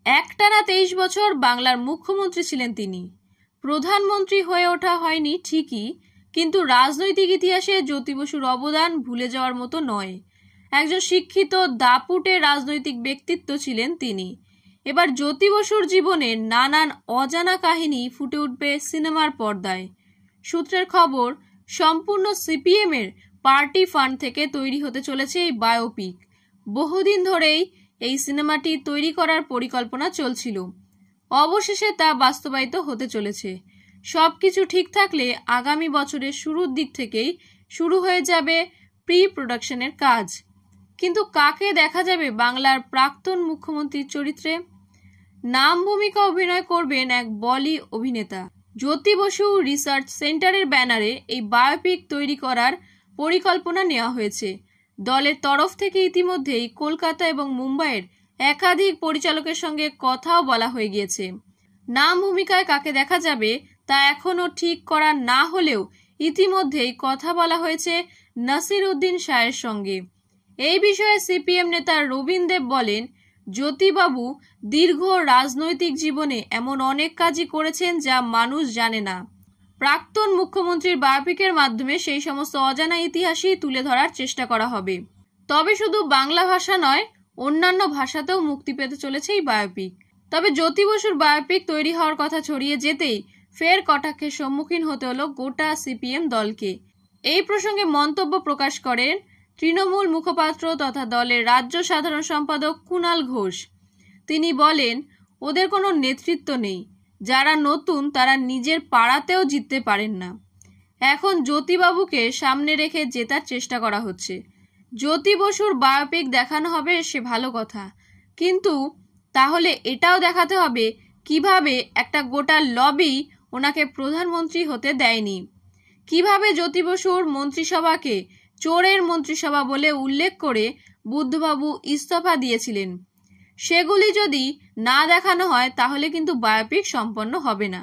একটানা 23 বছর বাংলার মুখ্যমন্ত্রী ছিলেন তিনি। প্রধানমন্ত্রী হয়ে ওঠা হয়নি ঠিকই, কিন্তু রাজনৈতিক ইতিহাসে জ্যোতি বসুর অবদান ভুলে যাওয়ার মতো নয়। একজন শিক্ষিত দাপুটে রাজনৈতিক ব্যক্তিত্ব ছিলেন তিনি। এবার জ্যোতি বসুর জীবনের নানান অজানা কাহিনী ফুটে উঠবে সিনেমার পর্দায়। সূত্রের খবর, সম্পূর্ণ সিপিএম এর পার্টি ফান্ড থেকে তৈরি হতে চলেছে এই বায়োপিক। বহুদিন ধরেই এই সিনেমাটি তৈরি করার পরিকল্পনা চলছিল, অবশেষে তা বাস্তবায়িত হতে চলেছে। সবকিছু ঠিক থাকলে আগামী বছরের শুরুর দিক থেকেই শুরু হয়ে যাবে প্রি প্রোডাকশনের কাজ। কিন্তু কাকে দেখা যাবে বাংলার প্রাক্তন মুখ্যমন্ত্রীর চরিত্রে? নাম ভূমিকা অভিনয় করবেন এক বলি অভিনেতা। জ্যোতি বসু রিসার্চ সেন্টারের ব্যানারে এই বায়োপিক তৈরি করার পরিকল্পনা নেওয়া হয়েছে। দলের তরফ থেকে ইতিমধ্যেই কলকাতা এবং মুম্বাইয়ের একাধিক পরিচালকের সঙ্গে কথাও বলা হয়ে গিয়েছে। নাম ভূমিকায় কাকে দেখা যাবে তা এখনও ঠিক করা না হলেও ইতিমধ্যেই কথা বলা হয়েছে নাসির উদ্দিন শাহের সঙ্গে। এই বিষয়ে সিপিএম নেতা রবীন দেব বলেন, জ্যোতিবাবু দীর্ঘ রাজনৈতিক জীবনে এমন অনেক কাজই করেছেন যা মানুষ জানে না। প্রাক্তন মুখ্যমন্ত্রীর বায়োপিকের মাধ্যমে সেই সমস্ত অজানা ইতিহাসই তুলে ধরার চেষ্টা করা হবে। তবে শুধু বাংলা ভাষা নয়, অন্যান্য ভাষাতেও মুক্তি পেতে চলেছে এই বায়োপিক। তবে জ্যোতি বসুর বায়োপিক তৈরি হওয়ার কথা ছড়িয়ে যেতেই ফের কটাক্ষের সম্মুখীন হতে হলো গোটা সিপিএম দলকে। এই প্রসঙ্গে মন্তব্য প্রকাশ করেন তৃণমূল মুখপাত্র তথা দলের রাজ্য সাধারণ সম্পাদক কুণাল ঘোষ। তিনি বলেন, ওদের কোনো নেতৃত্ব নেই, যারা নতুন তারা নিজের পাড়াতেও জিততে পারেন না। এখন জ্যোতিবাবুকে সামনে রেখে জেতার চেষ্টা করা হচ্ছে। জ্যোতি বসুর বায়োপিক দেখানো হবে, সে ভালো কথা, কিন্তু তাহলে এটাও দেখাতে হবে কিভাবে একটা গোটা লবি ওনাকে প্রধানমন্ত্রী হতে দেয়নি, কিভাবে জ্যোতি বসুর মন্ত্রিসভাকে চোরের মন্ত্রিসভা বলে উল্লেখ করে বুদ্ধবাবু ইস্তফা দিয়েছিলেন। সেগুলি যদি না দেখানো হয় তাহলে কিন্তু বায়োপিক সম্পন্ন হবে না।